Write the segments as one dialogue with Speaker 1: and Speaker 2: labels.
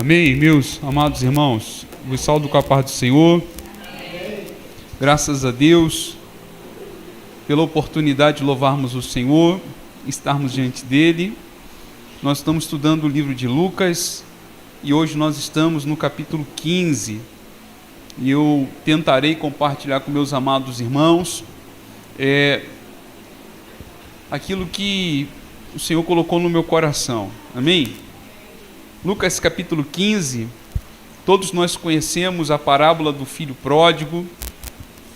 Speaker 1: Amém, meus amados irmãos. Vos saúdo com a paz do Senhor. Graças a Deus pela oportunidade de louvarmos o Senhor, estarmos diante dele. Nós estamos estudando o livro de Lucas e hoje nós estamos no capítulo 15. E eu tentarei compartilhar com meus amados irmãos aquilo que o Senhor colocou no meu coração. Amém? Lucas capítulo 15, todos nós conhecemos a parábola do filho pródigo,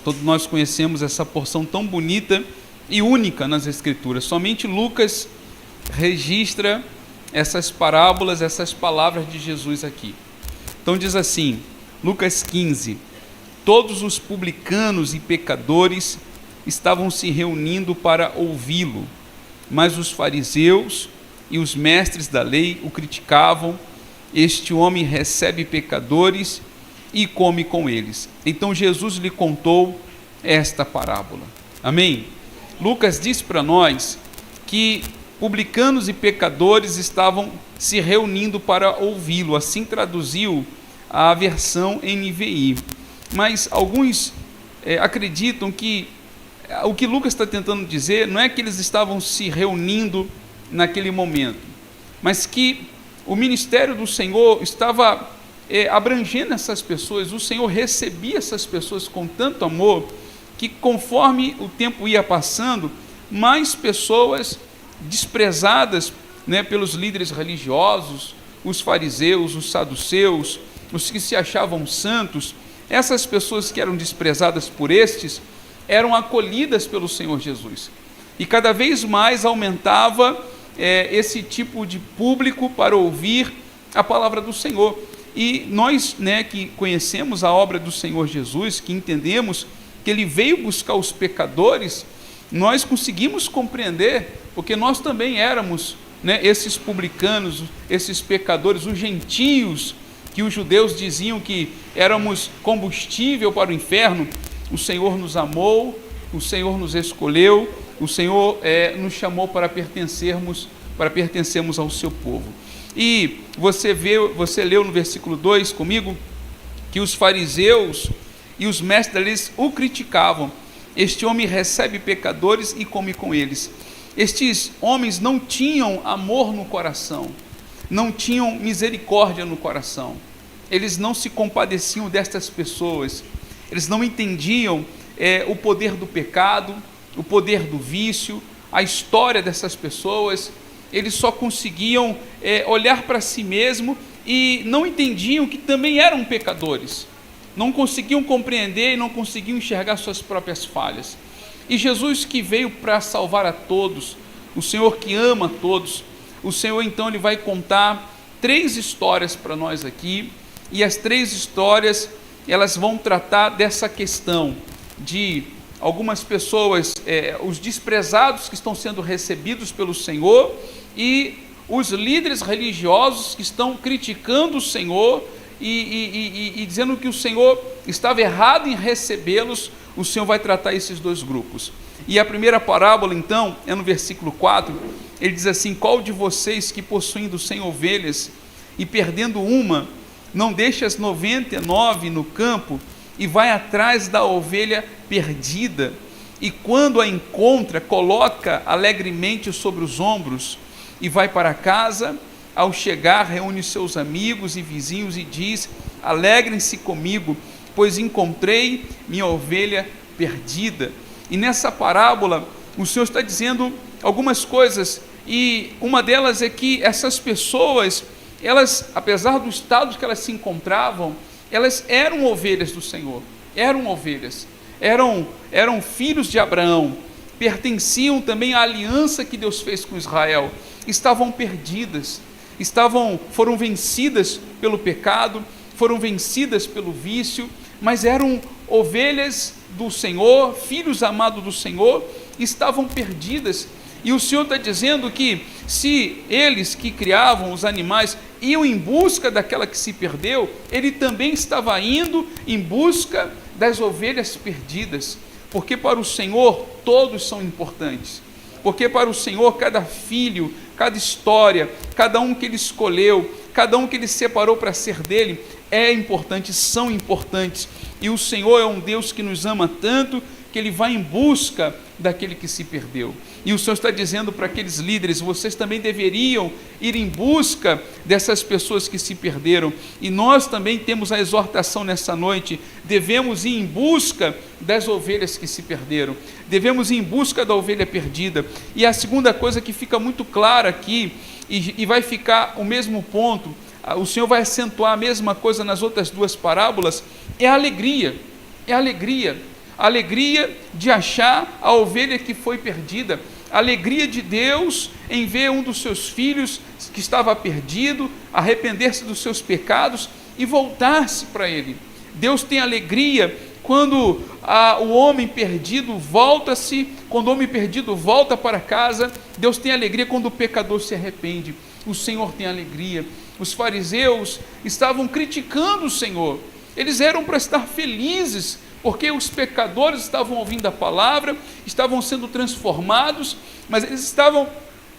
Speaker 1: todos nós conhecemos essa porção tão bonita e única nas Escrituras. Somente Lucas registra essas parábolas, essas palavras de Jesus aqui. Então diz assim, Lucas 15: todos os publicanos e pecadores estavam se reunindo para ouvi-lo, mas os fariseus e os mestres da lei o criticavam. Este homem recebe pecadores e come com eles. Então Jesus lhe contou esta parábola. Amém? Lucas diz para nós que publicanos e pecadores estavam se reunindo para ouvi-lo. Assim traduziu a versão NVI. Mas alguns acreditam que o que Lucas está tentando dizer não é que eles estavam se reunindo naquele momento, mas que o ministério do Senhor estava abrangendo essas pessoas. O Senhor recebia essas pessoas com tanto amor que, conforme o tempo ia passando, mais pessoas desprezadas, pelos líderes religiosos, os fariseus, os saduceus, os que se achavam santos, essas pessoas que eram desprezadas por estes, eram acolhidas pelo Senhor Jesus. E cada vez mais aumentava esse tipo de público para ouvir a palavra do Senhor. E nós, que conhecemos a obra do Senhor Jesus, que entendemos que Ele veio buscar os pecadores, nós conseguimos compreender, porque nós também éramos, esses publicanos, esses pecadores, os gentios, que os judeus diziam que éramos combustível para o inferno. O Senhor nos amou, o Senhor nos escolheu, o Senhor nos chamou para pertencermos ao seu povo. E você leu no versículo 2 comigo, que os fariseus e os mestres da lei o criticavam. Este homem recebe pecadores e come com eles. Estes homens não tinham amor no coração, não tinham misericórdia no coração, eles não se compadeciam destas pessoas, eles não entendiam o poder do pecado, o poder do vício, a história dessas pessoas. Eles só conseguiam olhar para si mesmo e não entendiam que também eram pecadores, não conseguiam compreender e não conseguiam enxergar suas próprias falhas. E Jesus, que veio para salvar a todos, o Senhor que ama a todos, o Senhor então ele vai contar 3 histórias para nós aqui, e as 3 histórias elas vão tratar dessa questão de algumas pessoas, os desprezados que estão sendo recebidos pelo Senhor, e os líderes religiosos que estão criticando o Senhor e dizendo que o Senhor estava errado em recebê-los. O Senhor vai tratar esses 2 grupos. E a primeira parábola então é no versículo 4, ele diz assim: qual de vocês que possuindo 100 ovelhas e perdendo uma, não deixa as 99 no campo e vai atrás da ovelha perdida, e quando a encontra, coloca alegremente sobre os ombros e vai para casa? Ao chegar, reúne seus amigos e vizinhos e diz: alegrem-se comigo, pois encontrei minha ovelha perdida. E nessa parábola o Senhor está dizendo algumas coisas, e uma delas é que essas pessoas, elas, apesar do estado que elas se encontravam, elas eram ovelhas do Senhor, eram ovelhas, eram filhos de Abraão, pertenciam também à aliança que Deus fez com Israel, estavam perdidas, foram vencidas pelo pecado, foram vencidas pelo vício, mas eram ovelhas do Senhor, filhos amados do Senhor, estavam perdidas. E o Senhor está dizendo que se eles que criavam os animais iam em busca daquela que se perdeu, Ele também estava indo em busca das ovelhas perdidas, porque para o Senhor todos são importantes, porque para o Senhor cada filho, cada história, cada um que Ele escolheu, cada um que Ele separou para ser dele, é importante, são importantes. E o Senhor é um Deus que nos ama tanto, que Ele vai em busca daquele que se perdeu. E o Senhor está dizendo para aqueles líderes: vocês também deveriam ir em busca dessas pessoas que se perderam. E nós também temos a exortação nessa noite: devemos ir em busca das ovelhas que se perderam, devemos ir em busca da ovelha perdida. E a segunda coisa que fica muito clara aqui, e vai ficar o mesmo ponto, o Senhor vai acentuar a mesma coisa nas outras duas parábolas, é a alegria. É a alegria. A alegria de achar a ovelha que foi perdida, a alegria de Deus em ver um dos seus filhos que estava perdido, arrepender-se dos seus pecados e voltar-se para Ele. Deus tem alegria quando o homem perdido volta-se, quando o homem perdido volta para casa. Deus tem alegria quando o pecador se arrepende. O Senhor tem alegria. Os fariseus estavam criticando o Senhor, eles eram para estar felizes, porque os pecadores estavam ouvindo a palavra, estavam sendo transformados, mas eles estavam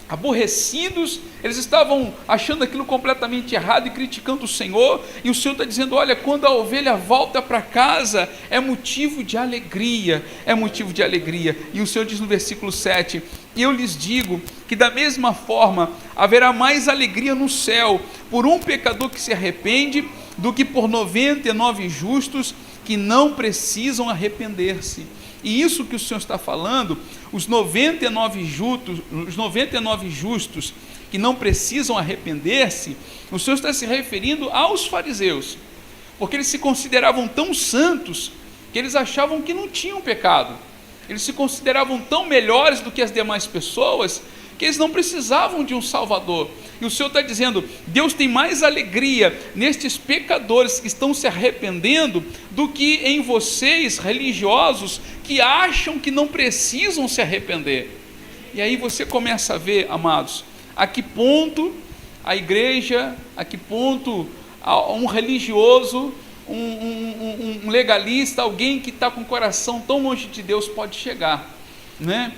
Speaker 1: aborrecidos, eles estavam achando aquilo completamente errado e criticando o Senhor. E o Senhor está dizendo: olha, quando a ovelha volta para casa, é motivo de alegria, é motivo de alegria. E o Senhor diz no versículo 7: e eu lhes digo que da mesma forma haverá mais alegria no céu por um pecador que se arrepende, do que por 99 justos que não precisam arrepender-se. E isso que o Senhor está falando, os 99 justos que não precisam arrepender-se, o Senhor está se referindo aos fariseus, porque eles se consideravam tão santos que eles achavam que não tinham pecado, eles se consideravam tão melhores do que as demais pessoas, que eles não precisavam de um Salvador. E o Senhor está dizendo: Deus tem mais alegria nestes pecadores que estão se arrependendo do que em vocês, religiosos, que acham que não precisam se arrepender. E aí você começa a ver, amados, a que ponto a igreja, a que ponto um religioso, um legalista, alguém que está com o coração tão longe de Deus pode chegar, né?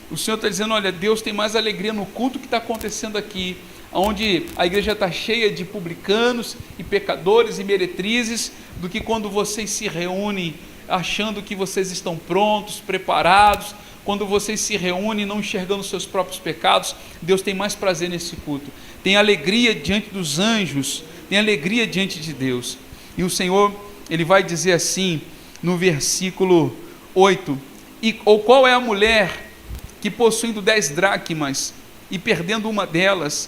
Speaker 1: O Senhor está dizendo: olha, Deus tem mais alegria no culto que está acontecendo aqui, onde a igreja está cheia de publicanos e pecadores e meretrizes, do que quando vocês se reúnem achando que vocês estão prontos, preparados, quando vocês se reúnem não enxergando seus próprios pecados. Deus tem mais prazer nesse culto, tem alegria diante dos anjos, tem alegria diante de Deus. E o Senhor, Ele vai dizer assim no versículo 8: ou qual é a mulher que, possuindo 10 dracmas e perdendo uma delas,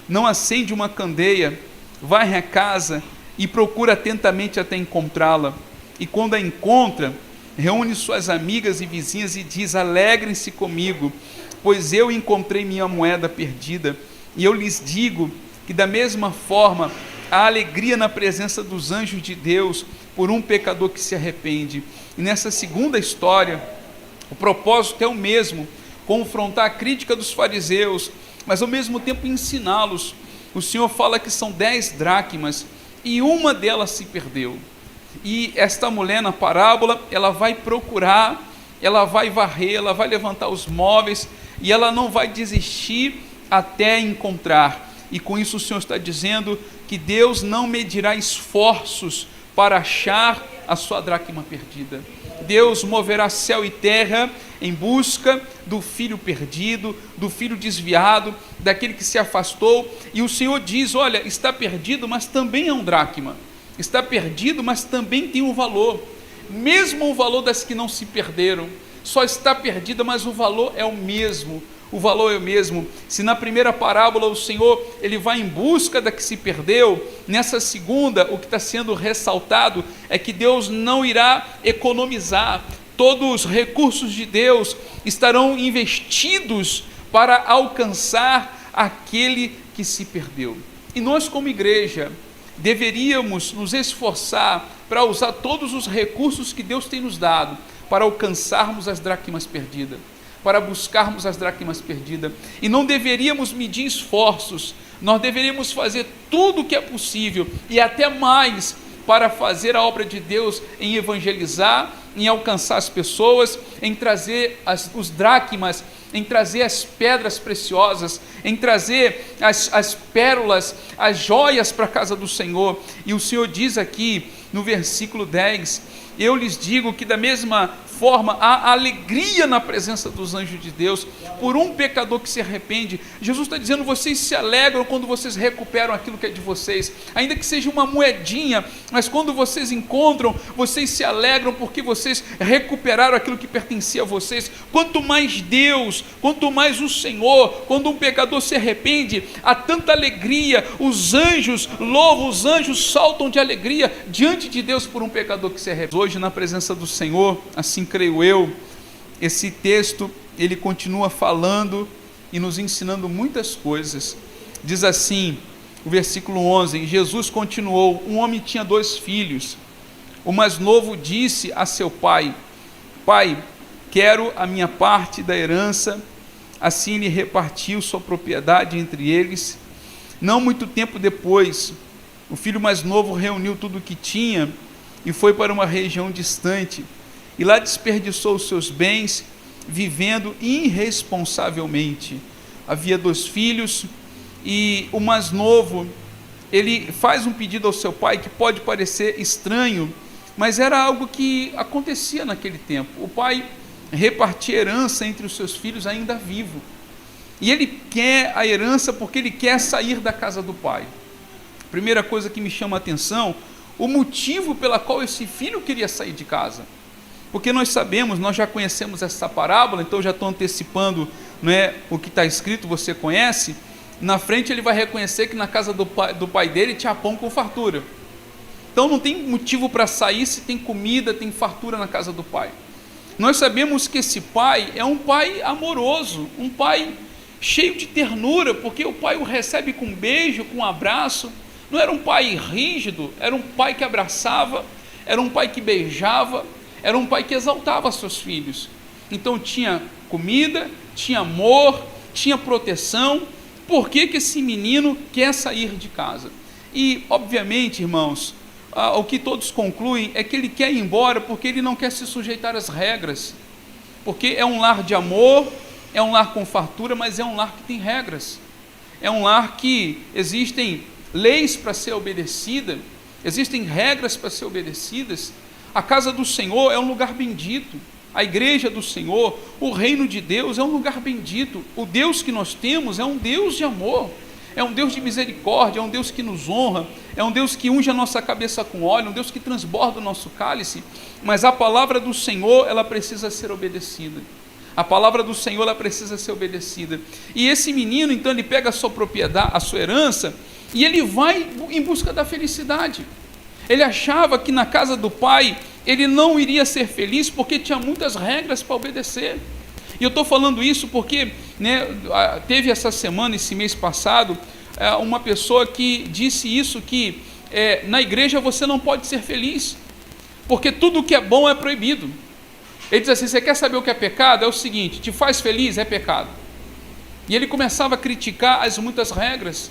Speaker 1: não acende uma candeia, varre a casa e procura atentamente até encontrá-la, e quando a encontra, reúne suas amigas e vizinhas e diz: alegrem-se comigo, pois eu encontrei minha moeda perdida. E eu lhes digo que da mesma forma há alegria na presença dos anjos de Deus por um pecador que se arrepende. E nessa segunda história, o propósito é o mesmo: confrontar a crítica dos fariseus, mas ao mesmo tempo ensiná-los. O Senhor fala que são 10 dracmas e uma delas se perdeu. E esta mulher na parábola, ela vai procurar, ela vai varrer, ela vai levantar os móveis e ela não vai desistir até encontrar. E com isso o Senhor está dizendo que Deus não medirá esforços para achar a sua dracma perdida. Deus moverá céu e terra em busca do filho perdido, do filho desviado, daquele que se afastou. E o Senhor diz: olha, está perdido, mas também é um dracma. Está perdido, mas também tem um valor. Mesmo o valor das que não se perderam. Só está perdida, mas o valor é o mesmo. O valor é o mesmo. Se na primeira parábola o Senhor, Ele vai em busca da que se perdeu, nessa segunda, o que está sendo ressaltado é que Deus não irá economizar. Todos os recursos de Deus estarão investidos para alcançar aquele que se perdeu. E nós, como igreja, deveríamos nos esforçar para usar todos os recursos que Deus tem nos dado para alcançarmos as dracmas perdidas, para buscarmos as dracmas perdidas. E não deveríamos medir esforços, nós deveríamos fazer tudo o que é possível e até mais para fazer a obra de Deus em evangelizar, em alcançar as pessoas, em trazer os dracmas em trazer as pedras preciosas, em trazer as pérolas, as joias para a casa do Senhor. E o Senhor diz aqui no versículo 10, eu lhes digo que da mesma forma há alegria na presença dos anjos de Deus por um pecador que se arrepende. Jesus está dizendo, vocês se alegram quando vocês recuperam aquilo que é de vocês, ainda que seja uma moedinha, mas quando vocês encontram, vocês se alegram porque vocês recuperaram aquilo que pertencia a vocês. Quanto mais Deus, quanto mais o Senhor, quando um pecador se arrepende, há tanta alegria, os anjos louvam, os anjos saltam de alegria diante de Deus por um pecador que se arrepende. Hoje, na presença do Senhor, assim creio eu, esse texto ele continua falando e nos ensinando muitas coisas. Diz assim o versículo 11, Jesus continuou, um homem tinha 2 filhos, o mais novo disse a seu pai, pai, quero a minha parte da herança. Assim ele repartiu sua propriedade entre eles. Não muito tempo depois, o filho mais novo reuniu tudo o que tinha e foi para uma região distante, e lá desperdiçou os seus bens, vivendo irresponsavelmente. Havia 2 filhos, e o mais novo, ele faz um pedido ao seu pai, que pode parecer estranho, mas era algo que acontecia naquele tempo. O pai repartia herança entre os seus filhos ainda vivo, e ele quer a herança porque ele quer sair da casa do pai. Primeira coisa que me chama a atenção, o motivo pela qual esse filho queria sair de casa. Porque nós sabemos, nós já conhecemos essa parábola, então já estou antecipando, não é, o que está escrito, você conhece. Na frente ele vai reconhecer que na casa do pai dele tinha pão com fartura. Então não tem motivo para sair se tem comida, tem fartura na casa do pai. Nós sabemos que esse pai é um pai amoroso, um pai cheio de ternura, porque o pai o recebe com um beijo, com um abraço. Não era um pai rígido, era um pai que abraçava, era um pai que beijava, era um pai que exaltava seus filhos. Então tinha comida, tinha amor, tinha proteção. Por que esse menino quer sair de casa? E, obviamente, irmãos, o que todos concluem é que ele quer ir embora porque ele não quer se sujeitar às regras. Porque é um lar de amor, é um lar com fartura, mas é um lar que tem regras. É um lar que existem leis para ser obedecida, existem regras para ser obedecidas. A casa do Senhor é um lugar bendito, a igreja do Senhor, o reino de Deus é um lugar bendito. O Deus que nós temos é um Deus de amor, é um Deus de misericórdia, é um Deus que nos honra, é um Deus que unge a nossa cabeça com óleo, um Deus que transborda o nosso cálice. Mas a palavra do Senhor, ela precisa ser obedecida. A palavra do Senhor, ela precisa ser obedecida. E esse menino, então, ele pega a sua propriedade, a sua herança, e ele vai em busca da felicidade. Ele achava que na casa do pai ele não iria ser feliz porque tinha muitas regras para obedecer. E eu estou falando isso porque, né, teve essa semana, esse mês passado, uma pessoa que disse isso, que na igreja você não pode ser feliz, porque tudo que é bom é proibido. Ele diz assim, você quer saber o que é pecado? É o seguinte, te faz feliz? É pecado. E ele começava a criticar as muitas regras.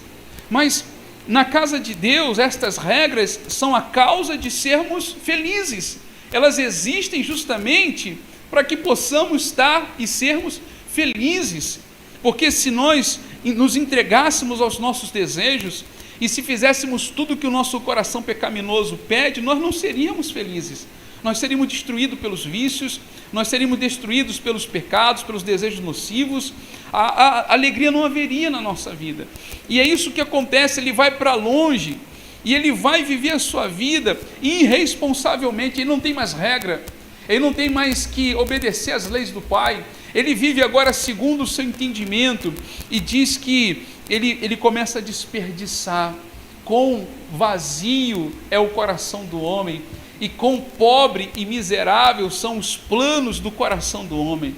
Speaker 1: Mas na casa de Deus, estas regras são a causa de sermos felizes. Elas existem justamente para que possamos estar e sermos felizes. Porque se nós nos entregássemos aos nossos desejos e se fizéssemos tudo que o nosso coração pecaminoso pede, nós não seríamos felizes. Nós seríamos destruídos pelos vícios, nós seríamos destruídos pelos pecados, pelos desejos nocivos. A alegria não haveria na nossa vida. E é isso que acontece, ele vai para longe e ele vai viver a sua vida irresponsavelmente. Ele não tem mais regra, ele não tem mais que obedecer às leis do Pai. Ele vive agora segundo o seu entendimento e diz que ele começa a desperdiçar. Quão vazio é o coração do homem e quão pobre e miserável são os planos do coração do homem.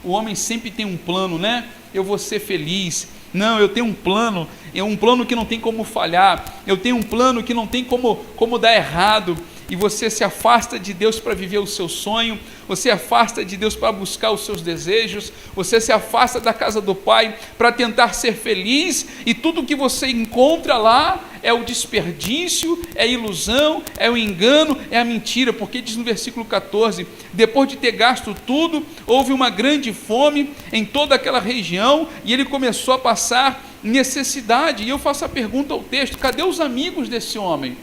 Speaker 1: O homem sempre tem um plano, né? Eu vou ser feliz. Não, eu tenho um plano, é um plano que não tem como falhar. Eu tenho um plano que não tem como dar errado. e você se afasta de Deus para viver o seu sonho, você afasta de Deus para buscar os seus desejos, você se afasta da casa do Pai para tentar ser feliz, e tudo que você encontra lá é o desperdício, é a ilusão, é o engano, é a mentira, porque diz no versículo 14, depois de ter gasto tudo, houve uma grande fome em toda aquela região, e ele começou a passar necessidade. E eu faço a pergunta ao texto: cadê os amigos desse homem?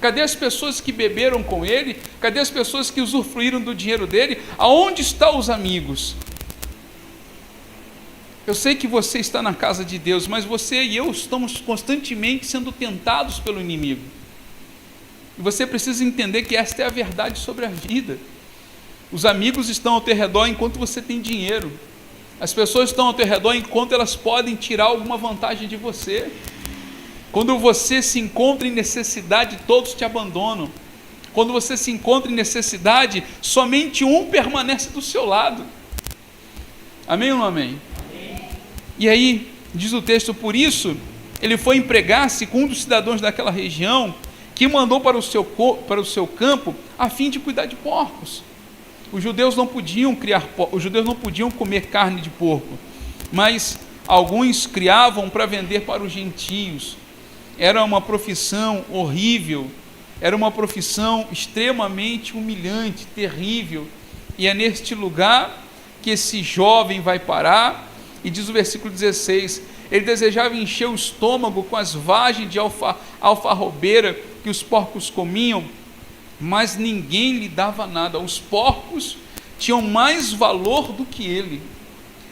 Speaker 1: Cadê as pessoas que beberam com ele? Cadê as pessoas que usufruíram do dinheiro dele? Aonde estão os amigos? Eu sei que você está na casa de Deus, mas você e eu estamos constantemente sendo tentados pelo inimigo. E você precisa entender que esta é a verdade sobre a vida. Os amigos estão ao teu redor enquanto você tem dinheiro. As pessoas estão ao teu redor enquanto elas podem tirar alguma vantagem de você. Quando você se encontra em necessidade, todos te abandonam. Quando você se encontra em necessidade, somente um permanece do seu lado. Amém ou não amém? Amém. E aí, diz o texto, por isso, ele foi empregar-se com um dos cidadãos daquela região, que mandou para o seu campo, a fim de cuidar de porcos. Os judeus não podiam comer carne de porco, mas alguns criavam para vender para os gentios. Era uma profissão horrível, era uma profissão extremamente humilhante, terrível, e é neste lugar que esse jovem vai parar, e diz o versículo 16, ele desejava encher o estômago com as vagens de alfarrobeira que os porcos comiam, mas ninguém lhe dava nada. Os porcos tinham mais valor do que ele.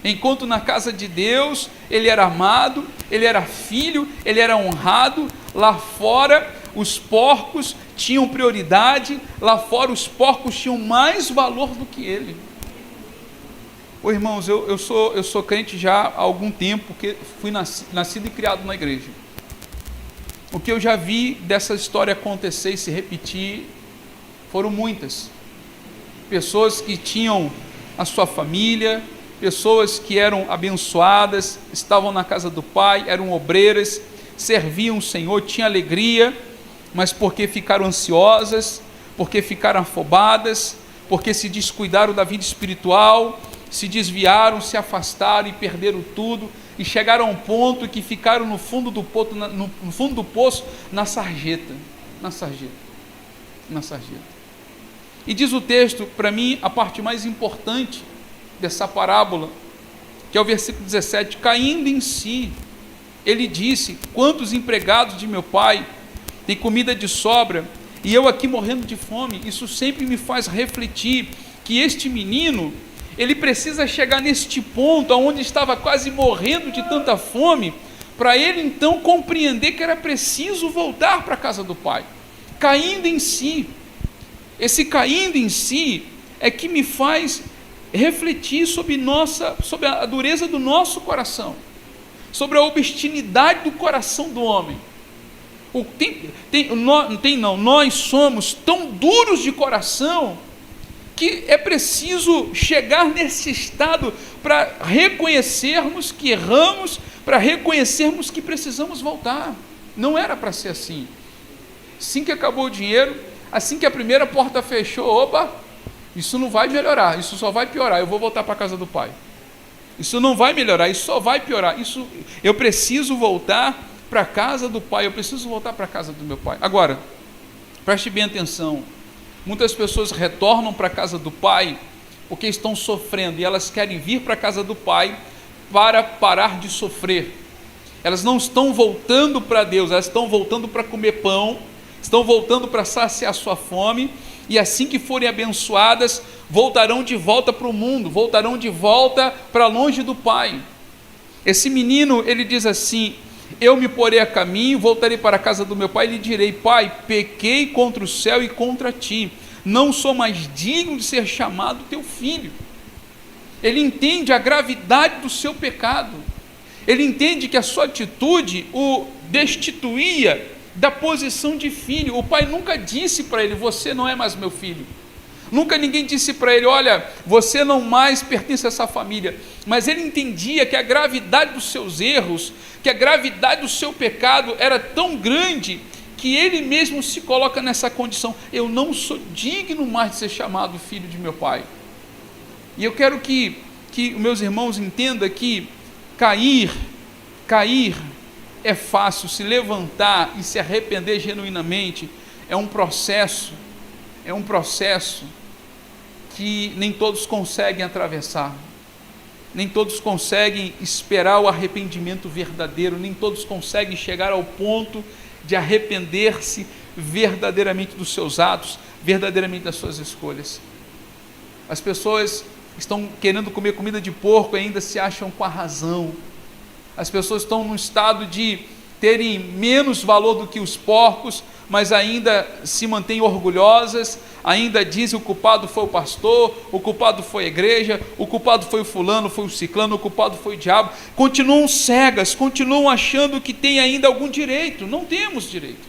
Speaker 1: Enquanto na casa de Deus ele era amado, ele era filho, ele era honrado, lá fora os porcos tinham prioridade, lá fora os porcos tinham mais valor do que ele. Ô irmãos, eu sou crente já há algum tempo, porque fui nascido e criado na igreja. O que eu já vi dessa história acontecer e se repetir foram muitas. Pessoas que tinham a sua família, pessoas que eram abençoadas, estavam na casa do Pai, eram obreiras, serviam o Senhor, tinham alegria, mas porque ficaram ansiosas, porque ficaram afobadas, porque se descuidaram da vida espiritual, se desviaram, se afastaram e perderam tudo, e chegaram a um ponto que ficaram no fundo do poço, na sarjeta. E diz o texto, para mim, a parte mais importante dessa parábola, que é o versículo 17, caindo em si, ele disse: quantos empregados de meu pai têm comida de sobra, e eu aqui morrendo de fome? Isso sempre me faz refletir que este menino, ele precisa chegar neste ponto, onde estava quase morrendo de tanta fome, para ele então compreender que era preciso voltar para a casa do pai, caindo em si. Esse caindo em si é que me faz refletir sobre a dureza do nosso coração, sobre a obstinidade do coração do homem. Nós somos tão duros de coração que é preciso chegar nesse estado para reconhecermos que erramos, para reconhecermos que precisamos voltar. Não era para ser assim. Assim que acabou o dinheiro, assim que a primeira porta fechou, opa, isso não vai melhorar, isso só vai piorar, eu vou voltar para a casa do pai. Isso não vai melhorar, isso só vai piorar. Eu preciso voltar para a casa do pai, eu preciso voltar para a casa do meu pai. Agora, preste bem atenção, muitas pessoas retornam para a casa do pai porque estão sofrendo, e elas querem vir para a casa do pai para parar de sofrer. Elas não estão voltando para Deus, elas estão voltando para comer pão, estão voltando para saciar sua fome, e assim que forem abençoadas, voltarão de volta para o mundo, voltarão de volta para longe do pai. Esse menino, ele diz assim: eu me porei a caminho, voltarei para a casa do meu pai e lhe direi: pai, pequei contra o céu e contra ti, não sou mais digno de ser chamado teu filho. Ele entende a gravidade do seu pecado, ele entende que a sua atitude o destituía da posição de filho. O pai nunca disse para ele: você não é mais meu filho. Nunca ninguém disse para ele: olha, você não mais pertence a essa família. Mas ele entendia que a gravidade dos seus erros, que a gravidade do seu pecado era tão grande, que ele mesmo se coloca nessa condição: eu não sou digno mais de ser chamado filho de meu pai. E eu quero que meus irmãos entendam que cair é fácil, se levantar e se arrepender genuinamente é um processo que nem todos conseguem atravessar, nem todos conseguem esperar o arrependimento verdadeiro, nem todos conseguem chegar ao ponto de arrepender-se verdadeiramente dos seus atos, verdadeiramente das suas escolhas. As pessoas estão querendo comer comida de porco e ainda se acham com a razão. As pessoas estão num estado de terem menos valor do que os porcos, mas ainda se mantêm orgulhosas, ainda dizem: o culpado foi o pastor, o culpado foi a igreja, o culpado foi o fulano, foi o ciclano, o culpado foi o diabo. Continuam cegas, continuam achando que tem ainda algum direito. Não temos direito.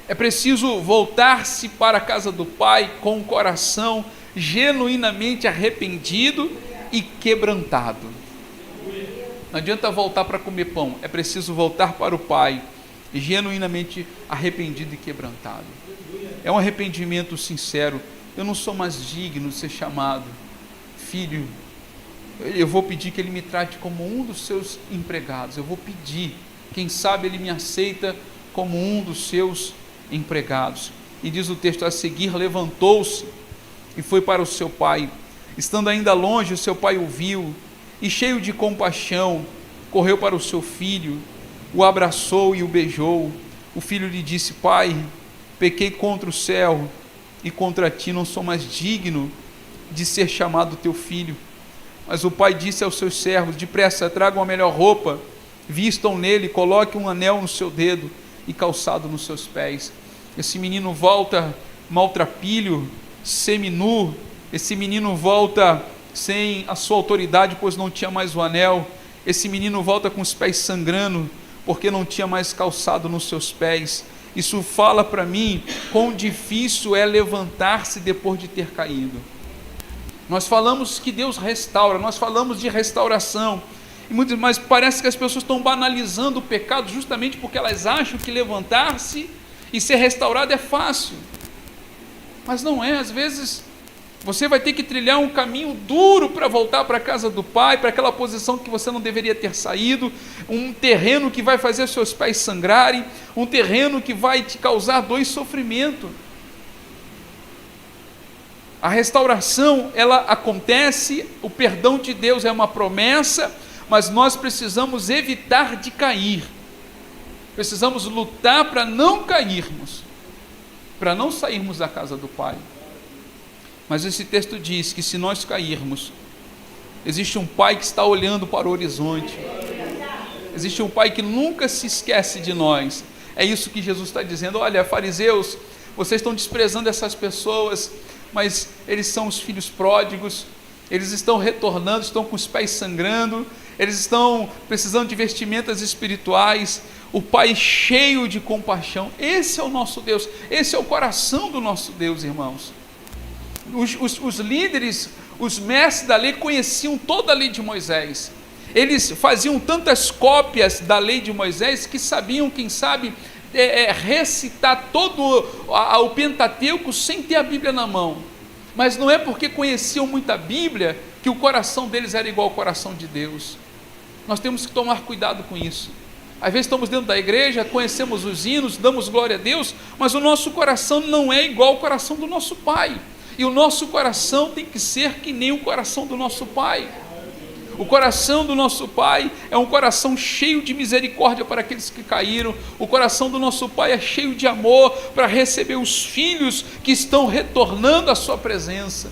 Speaker 1: É preciso voltar-se para a casa do Pai com o coração genuinamente arrependido e quebrantado. Não adianta voltar para comer pão, é preciso voltar para o Pai genuinamente arrependido e quebrantado. É um arrependimento sincero: eu não sou mais digno de ser chamado filho. Eu vou pedir que ele me trate como um dos seus empregados. Eu vou pedir, quem sabe ele me aceita como um dos seus empregados. E diz o texto a seguir: levantou-se e foi para o seu pai. Estando ainda longe, o seu pai o viu e, cheio de compaixão, correu para o seu filho, o abraçou e o beijou. O filho lhe disse: pai, pequei contra o céu e contra ti, não sou mais digno de ser chamado teu filho. Mas o pai disse aos seus servos: depressa, tragam a melhor roupa, vistam nele, coloquem um anel no seu dedo e calçado nos seus pés. Esse menino volta maltrapilho, seminu. Esse menino volta sem a sua autoridade, pois não tinha mais o anel. Esse menino volta com os pés sangrando, porque não tinha mais calçado nos seus pés. Isso fala para mim quão difícil é levantar-se depois de ter caído. Nós falamos que Deus restaura, nós falamos de restauração, mas parece que as pessoas estão banalizando o pecado justamente porque elas acham que levantar-se e ser restaurado é fácil. Mas não é. Às vezes você vai ter que trilhar um caminho duro para voltar para a casa do Pai, para aquela posição que você não deveria ter saído, um terreno que vai fazer seus pés sangrarem, um terreno que vai te causar dor e sofrimento. A restauração, ela acontece, o perdão de Deus é uma promessa, mas nós precisamos evitar de cair. Precisamos lutar para não cairmos, para não sairmos da casa do Pai. Mas esse texto diz que se nós cairmos, existe um Pai que está olhando para o horizonte, existe um Pai que nunca se esquece de nós. É isso que Jesus está dizendo: olha, fariseus, vocês estão desprezando essas pessoas, mas eles são os filhos pródigos, eles estão retornando, estão com os pés sangrando, eles estão precisando de vestimentas espirituais. O Pai cheio de compaixão. Esse é o nosso Deus, esse é o coração do nosso Deus, irmãos. Os líderes, os mestres da lei conheciam toda a lei de Moisés. Eles faziam tantas cópias da lei de Moisés que sabiam, quem sabe, recitar todo o Pentateuco sem ter a Bíblia na mão. Mas não é porque conheciam muito a Bíblia que o coração deles era igual ao coração de Deus. Nós temos que tomar cuidado com isso. Às vezes estamos dentro da igreja, conhecemos os hinos, damos glória a Deus, mas o nosso coração não é igual ao coração do nosso Pai. E o nosso coração tem que ser que nem o coração do nosso Pai. O coração do nosso Pai é um coração cheio de misericórdia para aqueles que caíram. O coração do nosso Pai é cheio de amor para receber os filhos que estão retornando à sua presença.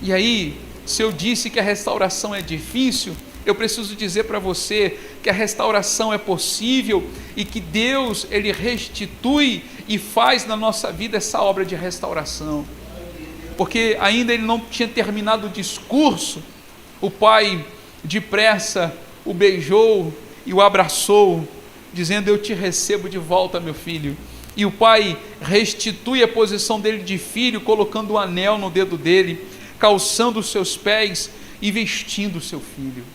Speaker 1: E aí, se eu disse que a restauração é difícil, eu preciso dizer para você que a restauração é possível e que Deus, Ele restitui e faz na nossa vida essa obra de restauração. Porque ainda Ele não tinha terminado o discurso, o Pai depressa o beijou e o abraçou, dizendo: eu te recebo de volta, meu filho. E o Pai restitui a posição dele de filho, colocando um anel no dedo dele, calçando os seus pés e vestindo o seu filho.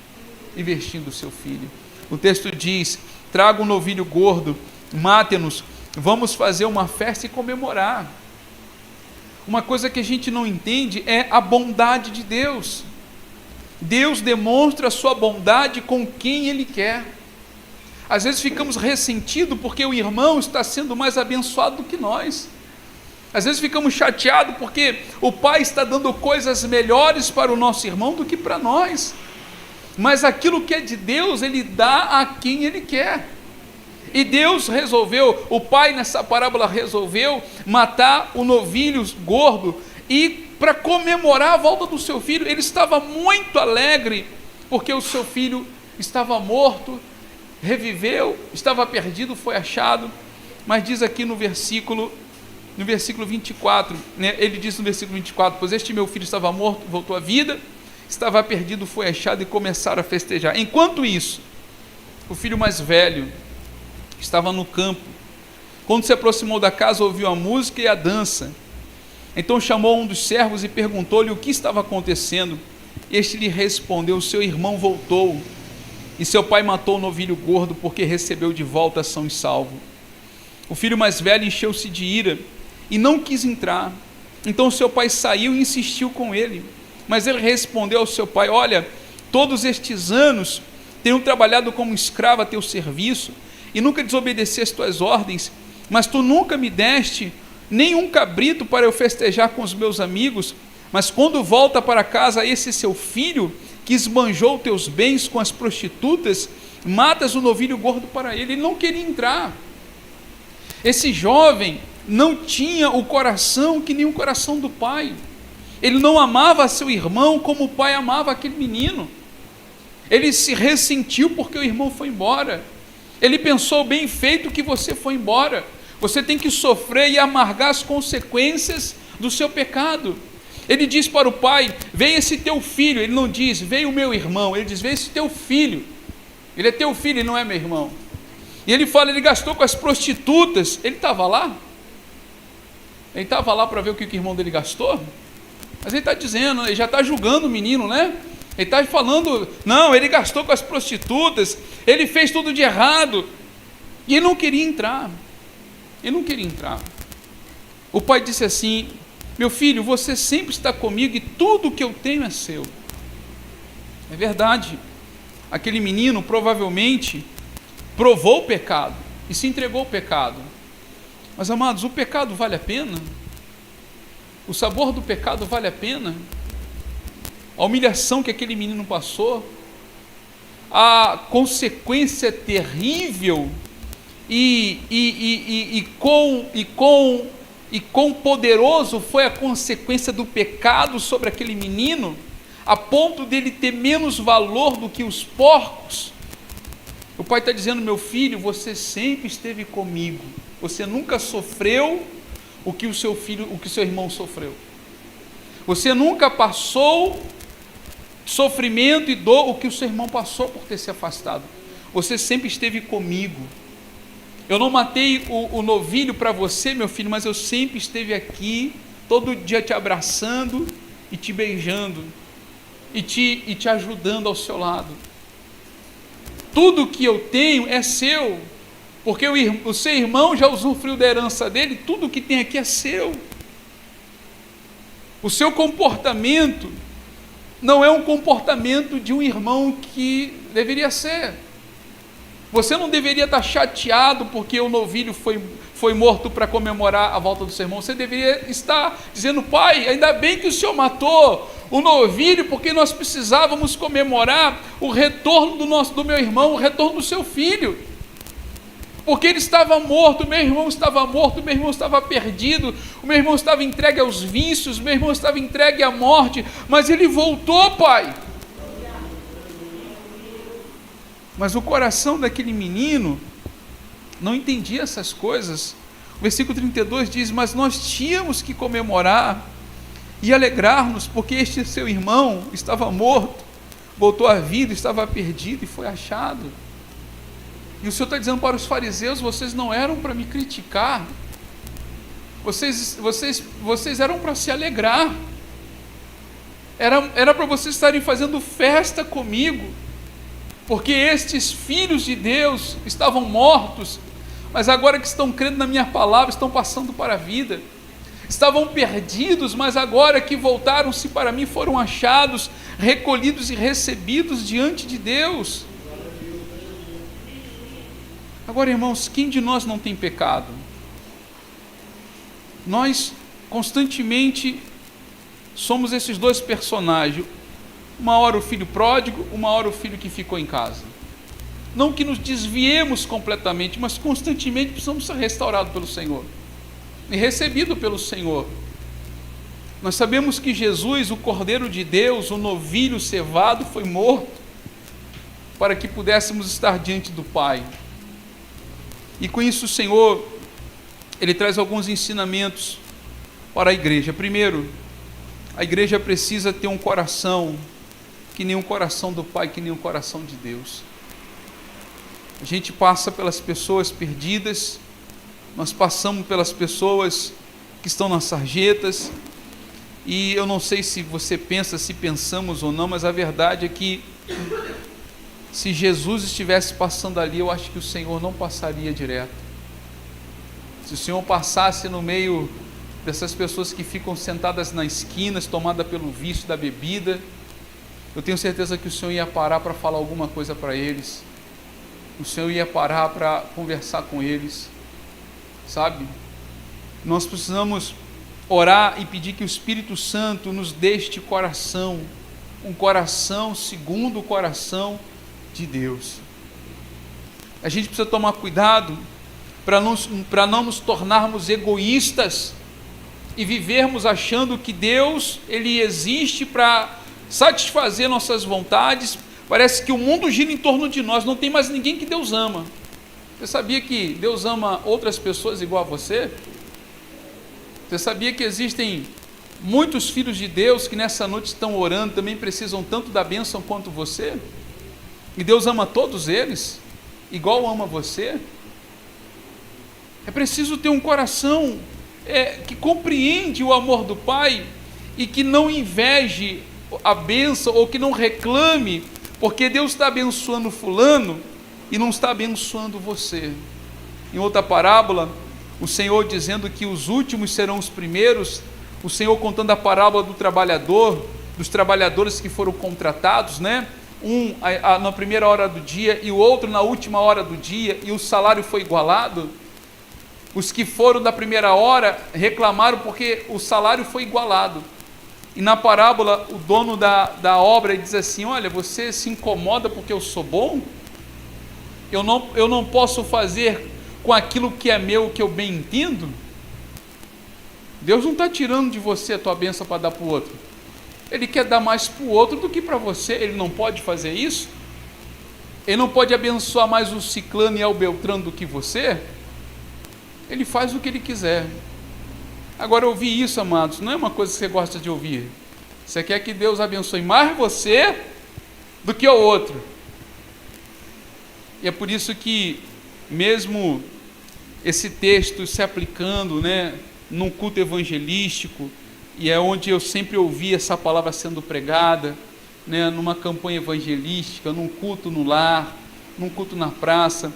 Speaker 1: O texto diz: traga um novilho gordo, mate-nos, vamos fazer uma festa e comemorar. Uma coisa que a gente não entende é a bondade de Deus. Deus demonstra a sua bondade com quem Ele quer. Às vezes ficamos ressentidos porque o irmão está sendo mais abençoado do que nós. Às vezes ficamos chateados porque o pai está dando coisas melhores para o nosso irmão do que para nós. Mas aquilo que é de Deus, Ele dá a quem Ele quer. E Deus resolveu, o pai nessa parábola resolveu matar o novilho gordo e para comemorar a volta do seu filho. Ele estava muito alegre porque o seu filho estava morto, reviveu, estava perdido, foi achado. Mas diz aqui no versículo 24, né, ele diz no versículo 24: pois este meu filho estava morto, voltou à vida, estava perdido, foi achado, e começaram a festejar. Enquanto isso, o filho mais velho estava no campo. Quando se aproximou da casa, ouviu a música e a dança. Então chamou um dos servos e perguntou-lhe o que estava acontecendo. Este lhe respondeu: seu irmão voltou, e seu pai matou o novilho gordo, porque recebeu de volta são e salvo. O filho mais velho encheu-se de ira e não quis entrar. Então seu pai saiu e insistiu com ele. Mas ele respondeu ao seu pai: olha, todos estes anos tenho trabalhado como escravo a teu serviço e nunca desobedeci as tuas ordens, mas tu nunca me deste nenhum cabrito para eu festejar com os meus amigos. Mas quando volta para casa esse seu filho, que esbanjou teus bens com as prostitutas, matas o novilho gordo para ele. Ele não queria entrar. Esse jovem não tinha o coração que nem o coração do pai. Ele não amava seu irmão como o pai amava aquele menino. Ele se ressentiu porque o irmão foi embora. Ele pensou: bem feito que você foi embora, você tem que sofrer e amargar as consequências do seu pecado. Ele diz para o pai: veio esse teu filho. Ele não diz: veio o meu irmão, ele diz: veio esse teu filho. Ele é teu filho, ele não é meu irmão. E ele fala: ele gastou com as prostitutas. Ele estava lá? Ele estava lá para ver o que o irmão dele gastou? Mas ele está dizendo, ele já está julgando o menino, né? Ele está falando: não, ele gastou com as prostitutas, ele fez tudo de errado. E ele não queria entrar. Ele não queria entrar. O pai disse assim: meu filho, você sempre está comigo e tudo que eu tenho é seu. É verdade. Aquele menino provavelmente provou o pecado e se entregou ao pecado. Mas, amados, o pecado vale a pena? O sabor do pecado vale a pena? A humilhação que aquele menino passou, a consequência terrível e quão poderoso foi a consequência do pecado sobre aquele menino, a ponto dele ter menos valor do que os porcos. O pai está dizendo: meu filho, você sempre esteve comigo, você nunca sofreu o que o seu irmão sofreu, você nunca passou sofrimento e dor o que o seu irmão passou por ter se afastado, você sempre esteve comigo. Eu não matei o novilho para você, meu filho, mas eu sempre esteve aqui, todo dia te abraçando e te beijando e te ajudando ao seu lado. Tudo que eu tenho é seu, porque o seu irmão já usufruiu da herança dele, tudo que tem aqui é seu. O seu comportamento não é um comportamento de um irmão que deveria ser. Você não deveria estar chateado porque o novilho foi morto para comemorar a volta do seu irmão. Você deveria estar dizendo: pai, ainda bem que o senhor matou o novilho, porque nós precisávamos comemorar o retorno do meu irmão, o retorno do seu filho. Porque ele estava morto, meu irmão estava morto, meu irmão estava perdido, o meu irmão estava entregue aos vícios, meu irmão estava entregue à morte, mas ele voltou, pai. Mas o coração daquele menino não entendia essas coisas. O versículo 32 diz: mas nós tínhamos que comemorar e alegrar-nos, porque este seu irmão estava morto, voltou à vida, estava perdido e foi achado. E o Senhor está dizendo para os fariseus: vocês não eram para me criticar, vocês eram para se alegrar, era para vocês estarem fazendo festa comigo. porque estes filhos de Deus estavam mortos, mas agora que estão crendo na minha palavra, estão passando para a vida. Estavam perdidos, mas agora que voltaram-se para mim, foram achados, recolhidos e recebidos diante de Deus. Agora, irmãos, quem de nós não tem pecado? Nós constantemente somos esses dois personagens. Uma hora o filho pródigo, uma hora o filho que ficou em casa. Não que nos desviemos completamente, mas constantemente precisamos ser restaurados pelo Senhor e recebido pelo Senhor. Nós sabemos que Jesus, o Cordeiro de Deus, o novilho cevado, foi morto para que pudéssemos estar diante do Pai. E com isso o Senhor, Ele traz alguns ensinamentos para a igreja. Primeiro, a igreja precisa ter um coração que nem o coração do Pai, que nem o coração de Deus. A gente passa pelas pessoas perdidas, nós passamos pelas pessoas que estão nas sarjetas, e eu não sei se você pensa, se pensamos ou não, mas a verdade é que se Jesus estivesse passando ali, eu acho que o Senhor não passaria direto. Se o Senhor passasse no meio dessas pessoas que ficam sentadas nas esquinas, tomadas pelo vício da bebida, eu tenho certeza que o Senhor ia parar para falar alguma coisa para eles. O Senhor ia parar para conversar com eles, sabe? Nós precisamos orar e pedir que o Espírito Santo nos dê este coração, um coração segundo o coração de Deus. A gente precisa tomar cuidado para não nos tornarmos egoístas e vivermos achando que Deus, Ele existe para satisfazer nossas vontades. Parece que o mundo gira em torno de nós, não tem mais ninguém que Deus ama. Você sabia que Deus ama outras pessoas igual a você? Você sabia que existem muitos filhos de Deus que nessa noite estão orando, também precisam tanto da bênção quanto você? E Deus ama todos eles, igual ama você? É preciso ter um coração que compreende o amor do Pai e que não inveje a bênção, ou que não reclame, porque Deus está abençoando fulano e não está abençoando você. Em outra parábola, o Senhor dizendo que os últimos serão os primeiros, o Senhor contando a parábola do trabalhador, dos trabalhadores que foram contratados, né? Um na primeira hora do dia e o outro na última hora do dia, e o salário foi igualado. Os que foram da primeira hora reclamaram porque o salário foi igualado. E na parábola, o dono da obra diz assim: olha, você se incomoda porque eu sou bom? Eu não posso fazer com aquilo que é meu, o que eu bem entendo? Deus não está tirando de você a tua bênção para dar para o outro. Ele quer dar mais para o outro do que para você. Ele não pode fazer isso? Ele não pode abençoar mais o ciclano e o beltrano do que você? Ele faz o que ele quiser. Agora, ouvir isso, amados, não é uma coisa que você gosta de ouvir. Você quer que Deus abençoe mais você do que o outro. E é por isso que, mesmo esse texto se aplicando, né, num culto evangelístico, e é onde eu sempre ouvi essa palavra sendo pregada, né, numa campanha evangelística, num culto no lar, num culto na praça,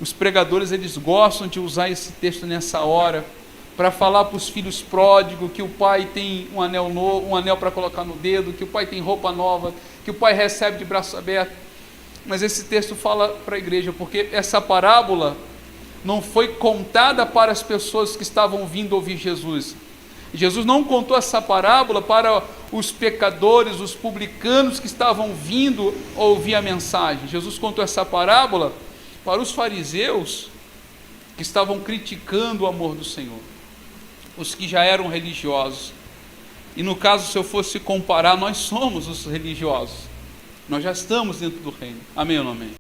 Speaker 1: os pregadores, eles gostam de usar esse texto nessa hora, para falar para os filhos pródigos que o pai tem um anel novo, um anel para colocar no dedo, que o pai tem roupa nova, que o pai recebe de braço aberto. Mas esse texto fala para a igreja, porque essa parábola não foi contada para as pessoas que estavam vindo ouvir Jesus. Jesus não contou essa parábola para os pecadores, os publicanos que estavam vindo ouvir a mensagem. Jesus contou essa parábola para os fariseus que estavam criticando o amor do Senhor, os que já eram religiosos. E no caso, se eu fosse comparar, nós somos os religiosos, nós já estamos dentro do reino. Amém ou não amém?